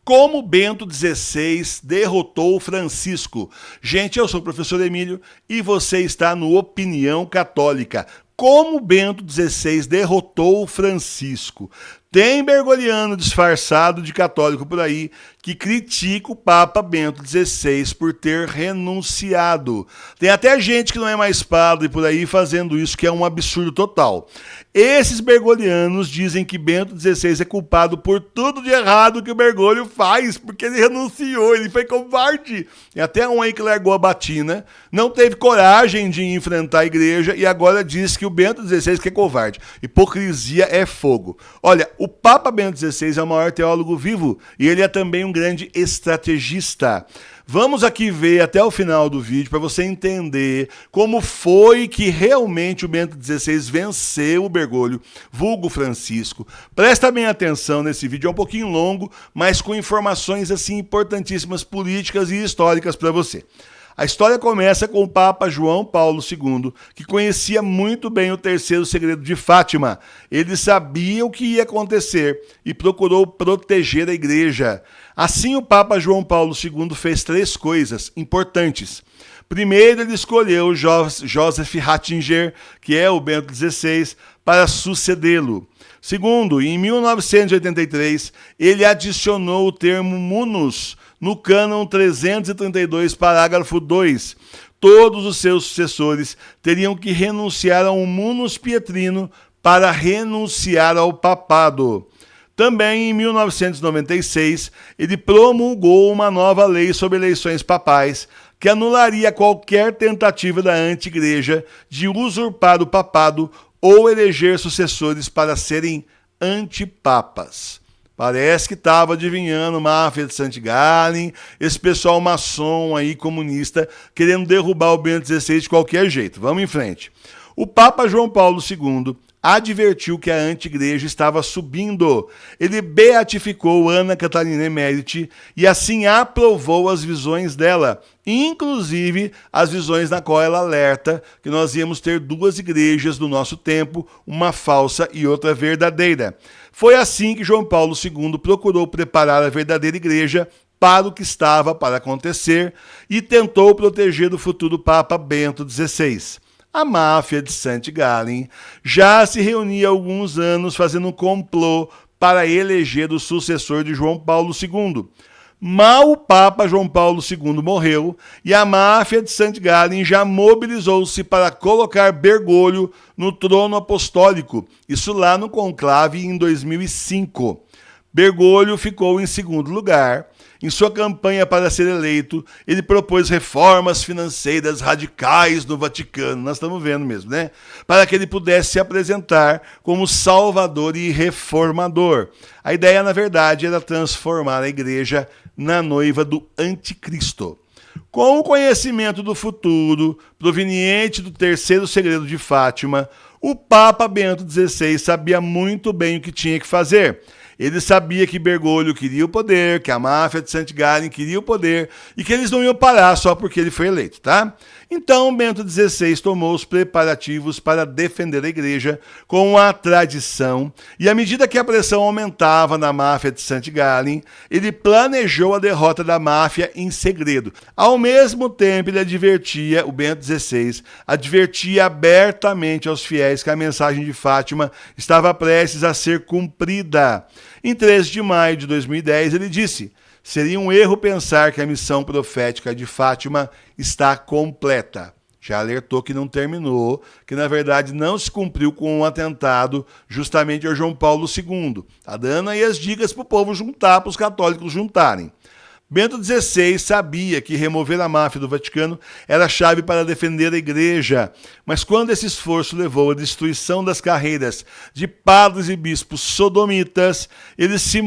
Como Bento XVI derrotou Francisco. Gente, eu sou o professor Emílio e você está no Opinião Católica. Como Bento XVI derrotou Francisco. Tem bergoliano disfarçado de católico por aí que critica o Papa Bento XVI por ter renunciado. Tem até gente que não é mais padre por aí fazendo isso, que é um absurdo total. Esses bergolianos dizem que Bento XVI é culpado por tudo de errado que o Bergoglio faz, porque ele renunciou, ele foi covarde. Tem até um aí que largou a batina, não teve coragem de enfrentar a igreja e agora diz que o Bento XVI que é covarde. Hipocrisia é fogo. Olha, o Papa Bento XVI é o maior teólogo vivo e ele é também um grande estrategista. Vamos aqui ver até o final do vídeo para você entender como foi que realmente o Bento XVI venceu o Bergoglio, vulgo Francisco. Presta bem atenção nesse vídeo, é um pouquinho longo, mas com informações assim importantíssimas políticas e históricas para você. A história começa com o Papa João Paulo II, que conhecia muito bem o terceiro segredo de Fátima. Ele sabia o que ia acontecer e procurou proteger a igreja. Assim, o Papa João Paulo II fez 3 coisas importantes. Primeiro, ele escolheu Joseph Ratzinger, que é o Bento XVI, para sucedê-lo. Segundo, em 1983, ele adicionou o termo munus no cânon 332, parágrafo 2. Todos os seus sucessores teriam que renunciar ao munus pietrino para renunciar ao papado. Também, em 1996, ele promulgou uma nova lei sobre eleições papais que anularia qualquer tentativa da anti-igreja de usurpar o papado ou eleger sucessores para serem antipapas. Parece que estava adivinhando máfia de St. Gallen, esse pessoal maçom aí, comunista, querendo derrubar o Bento XVI de qualquer jeito. Vamos em frente. O Papa João Paulo II advertiu que a anti-igreja estava subindo. Ele beatificou Ana Catarina Emériti e assim aprovou as visões dela, inclusive as visões na qual ela alerta que nós íamos ter 2 igrejas no nosso tempo, uma falsa e outra verdadeira. Foi assim que João Paulo II procurou preparar a verdadeira igreja para o que estava para acontecer e tentou proteger o futuro Papa Bento XVI. A máfia de St. Gallen já se reunia há alguns anos fazendo um complô para eleger o sucessor de João Paulo II. Mal o Papa João Paulo II morreu e a máfia de St. Gallen já mobilizou-se para colocar Bergoglio no trono apostólico, isso lá no conclave em 2005. Bergoglio ficou em segundo lugar. Em sua campanha para ser eleito, ele propôs reformas financeiras radicais no Vaticano, nós estamos vendo mesmo, né? Para que ele pudesse se apresentar como salvador e reformador. A ideia, na verdade, era transformar a igreja na noiva do anticristo. Com o conhecimento do futuro, proveniente do terceiro segredo de Fátima, o Papa Bento XVI sabia muito bem o que tinha que fazer. Ele sabia que Bergoglio queria o poder, que a máfia de St. Gallen queria o poder e que eles não iam parar só porque ele foi eleito, tá? Então, Bento XVI tomou os preparativos para defender a igreja com a tradição e, à medida que a pressão aumentava na máfia de St. Gallen, ele planejou a derrota da máfia em segredo. Ao mesmo tempo, ele advertia, o Bento XVI advertia abertamente aos fiéis que a mensagem de Fátima estava prestes a ser cumprida. Em 13 de maio de 2010, ele disse: seria um erro pensar que a missão profética de Fátima está completa. Já alertou que não terminou, que na verdade não se cumpriu com um atentado justamente ao João Paulo II. Está dando aí as dicas para o povo juntar, para os católicos juntarem. Bento XVI sabia que remover a máfia do Vaticano era a chave para defender a igreja, mas quando esse esforço levou à destruição das carreiras de padres e bispos sodomitas, eles se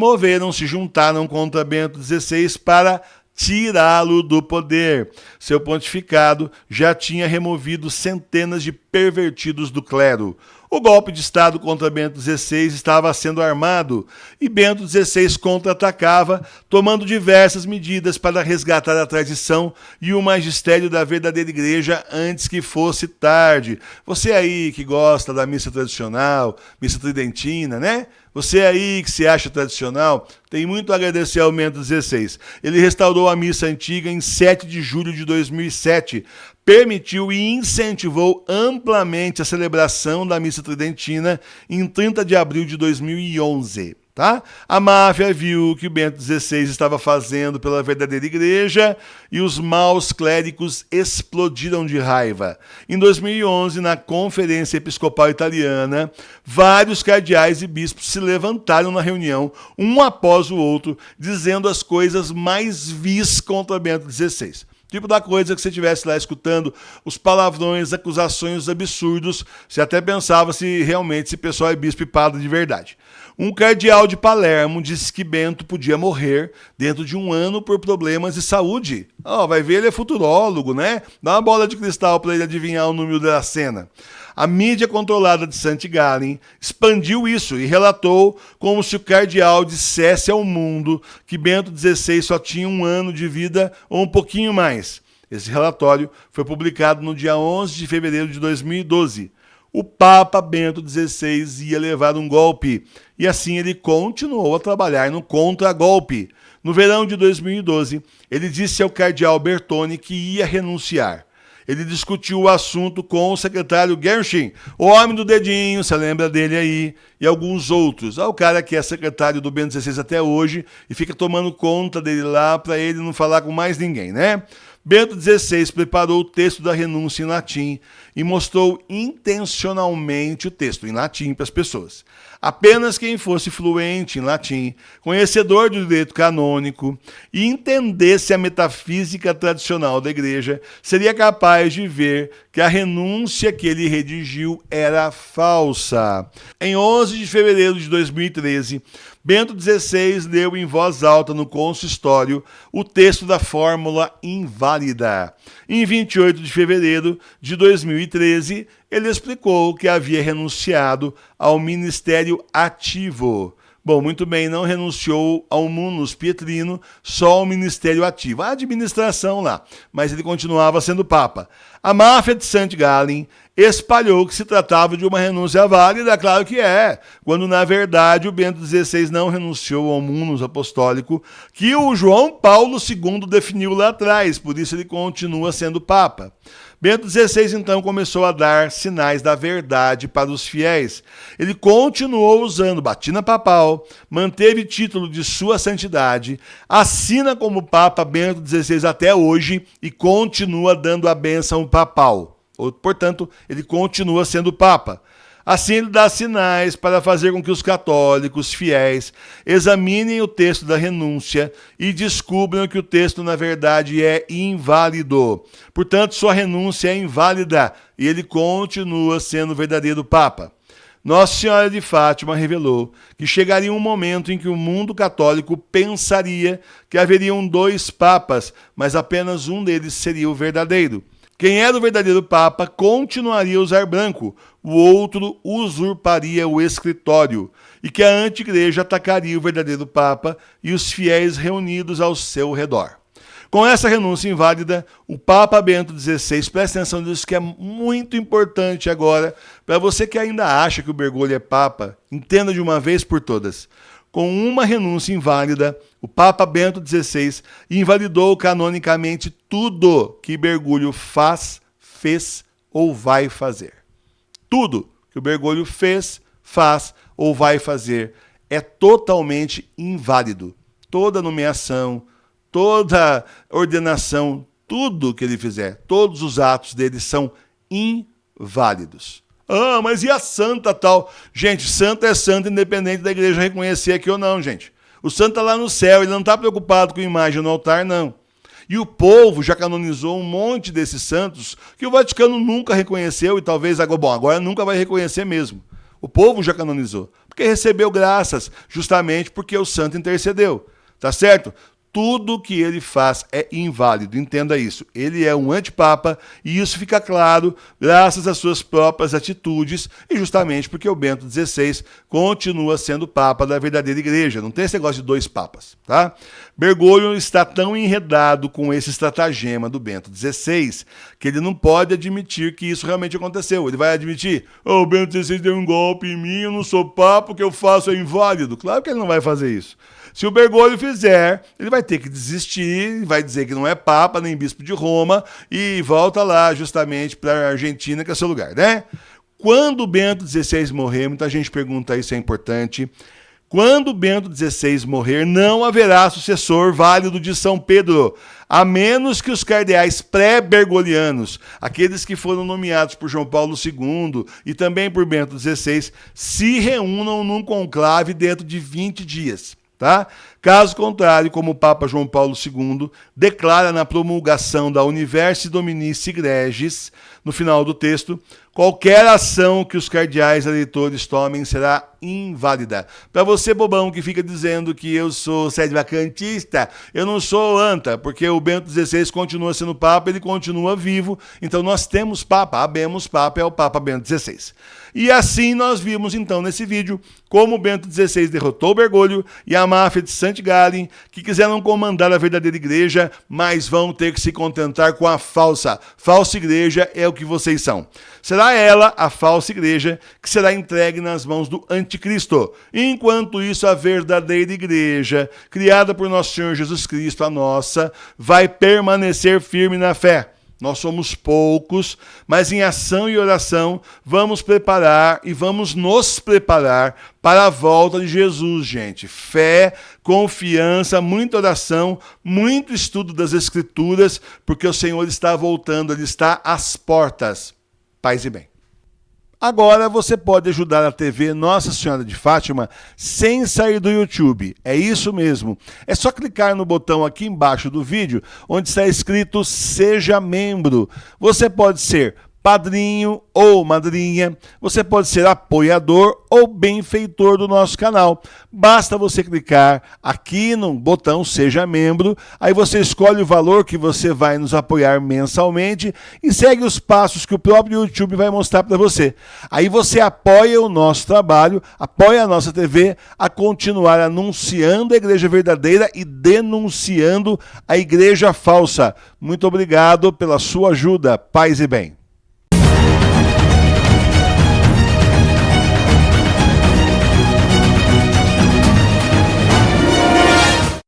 juntaram contra Bento XVI para tirá-lo do poder. Seu pontificado já tinha removido centenas de pervertidos do clero. O golpe de Estado contra Bento XVI estava sendo armado e Bento XVI contra-atacava, tomando diversas medidas para resgatar a tradição e o magistério da verdadeira igreja antes que fosse tarde. Você aí que gosta da missa tradicional, missa tridentina, né? Você aí que se acha tradicional, tem muito a agradecer ao Bento XVI. Ele restaurou a missa antiga em 7 de julho de 2007, permitiu e incentivou amplamente a celebração da missa tridentina em 30 de abril de 2011. Tá? A máfia viu o que o Bento XVI estava fazendo pela verdadeira igreja e os maus clérigos explodiram de raiva. Em 2011, na Conferência Episcopal Italiana, vários cardeais e bispos se levantaram na reunião, um após o outro, dizendo as coisas mais vis contra Bento XVI. Tipo da coisa que você estivesse lá escutando os palavrões, acusações, os absurdos, você até pensava se realmente esse pessoal é bispo e padre de verdade. Um cardeal de Palermo disse que Bento podia morrer dentro de 1 ano por problemas de saúde. Vai ver, ele é futurólogo, né? Dá uma bola de cristal para ele adivinhar o número da cena. A mídia controlada de St. Gallen expandiu isso e relatou como se o cardeal dissesse ao mundo que Bento XVI só tinha 1 ano de vida ou um pouquinho mais. Esse relatório foi publicado no dia 11 de fevereiro de 2012. O Papa Bento XVI ia levar um golpe, e assim ele continuou a trabalhar no contragolpe. No verão de 2012, ele disse ao cardeal Bertone que ia renunciar. Ele discutiu o assunto com o secretário Gershon, o homem do dedinho, você lembra dele aí, e alguns outros. O cara que é secretário do Bento XVI até hoje e fica tomando conta dele lá para ele não falar com mais ninguém, né? Bento XVI preparou o texto da renúncia em latim e mostrou intencionalmente o texto em latim para as pessoas. Apenas quem fosse fluente em latim, conhecedor do direito canônico e entendesse a metafísica tradicional da igreja, seria capaz de ver que a renúncia que ele redigiu era falsa. Em 11 de fevereiro de 2013, Bento XVI leu em voz alta no consistório o texto da fórmula inválida. Em 28 de fevereiro de 2013, ele explicou que havia renunciado ao ministério ativo. Bom, muito bem, não renunciou ao munus pietrino, só ao ministério ativo, a administração lá, mas ele continuava sendo papa. A máfia de St. Gallen espalhou que se tratava de uma renúncia válida, claro que é, quando na verdade o Bento XVI não renunciou ao munus apostólico, que o João Paulo II definiu lá atrás, por isso ele continua sendo papa. Bento XVI então começou a dar sinais da verdade para os fiéis. Ele continuou usando batina papal, manteve título de sua santidade, assina como Papa Bento XVI até hoje e continua dando a bênção papal. Portanto, ele continua sendo Papa. Assim, ele dá sinais para fazer com que os católicos fiéis examinem o texto da renúncia e descubram que o texto, na verdade, é inválido. Portanto, sua renúncia é inválida e ele continua sendo o verdadeiro Papa. Nossa Senhora de Fátima revelou que chegaria um momento em que o mundo católico pensaria que haveriam 2 papas, mas apenas um deles seria o verdadeiro. Quem era o verdadeiro Papa continuaria a usar branco, o outro usurparia o escritório, e que a anti-igreja atacaria o verdadeiro Papa e os fiéis reunidos ao seu redor. Com essa renúncia inválida, o Papa Bento XVI, presta atenção nisso que é muito importante agora, para você que ainda acha que o Bergoglio é Papa, entenda de uma vez por todas. Com uma renúncia inválida, o Papa Bento XVI invalidou canonicamente tudo que Bergoglio fez ou vai fazer. Tudo que o Bergoglio fez, faz ou vai fazer é totalmente inválido. Toda nomeação, toda ordenação, tudo que ele fizer, todos os atos dele são inválidos. Mas e a santa tal? Gente, santa é santa independente da igreja reconhecer aqui ou não, gente. O santo está lá no céu, ele não está preocupado com a imagem no altar, não. E o povo já canonizou um monte desses santos que o Vaticano nunca reconheceu e talvez agora nunca vai reconhecer mesmo. O povo já canonizou, porque recebeu graças, justamente porque o santo intercedeu. Tá certo? tudo que ele faz é inválido, entenda isso. Ele é um antipapa e isso fica claro graças às suas próprias atitudes e justamente porque o Bento XVI continua sendo papa da verdadeira igreja. Não tem esse negócio de dois papas, tá? Bergoglio está tão enredado com esse estratagema do Bento XVI que ele não pode admitir que isso realmente aconteceu. Ele vai admitir, o Bento XVI deu um golpe em mim, eu não sou papa, o que eu faço é inválido. Claro que ele não vai fazer isso. Se o Bergoglio fizer, ele vai ter que desistir, vai dizer que não é papa nem bispo de Roma e volta lá justamente para a Argentina, que é seu lugar, né? Quando o Bento XVI morrer, muita gente pergunta isso, é importante. Quando Bento XVI morrer, não haverá sucessor válido de São Pedro, a menos que os cardeais pré-bergolianos, aqueles que foram nomeados por João Paulo II e também por Bento XVI, se reúnam num conclave dentro de 20 dias. Tá? Caso contrário, como o Papa João Paulo II declara na promulgação da Universi Dominici Gregis, no final do texto, qualquer ação que os cardeais eleitores tomem será inválida. Para você, bobão, que fica dizendo que eu sou sede vacantista, eu não sou anta, porque o Bento XVI continua sendo Papa, ele continua vivo, então nós temos Papa, habemos Papa, é o Papa Bento XVI. E assim nós vimos, então, nesse vídeo, como o Bento XVI derrotou o Bergoglio e a máfia de St. Gallen, que quiseram comandar a verdadeira igreja, mas vão ter que se contentar com a falsa. Falsa igreja é o que vocês são. Será ela, a falsa igreja, que será entregue nas mãos do anticristo. Enquanto isso, a verdadeira igreja, criada por nosso Senhor Jesus Cristo, a nossa, vai permanecer firme na fé. Nós somos poucos, mas em ação e oração vamos preparar e vamos nos preparar para a volta de Jesus, gente. Fé, confiança, muita oração, muito estudo das Escrituras, porque o Senhor está voltando, Ele está às portas. Paz e bem. Agora você pode ajudar a TV Nossa Senhora de Fátima sem sair do YouTube. É isso mesmo. É só clicar no botão aqui embaixo do vídeo, onde está escrito Seja Membro. Você pode ser padrinho ou madrinha, você pode ser apoiador ou benfeitor do nosso canal. Basta você clicar aqui no botão Seja Membro, aí você escolhe o valor que você vai nos apoiar mensalmente e segue os passos que o próprio YouTube vai mostrar para você. Aí você apoia o nosso trabalho, apoia a nossa TV a continuar anunciando a igreja verdadeira e denunciando a igreja falsa. Muito obrigado pela sua ajuda. Paz e bem.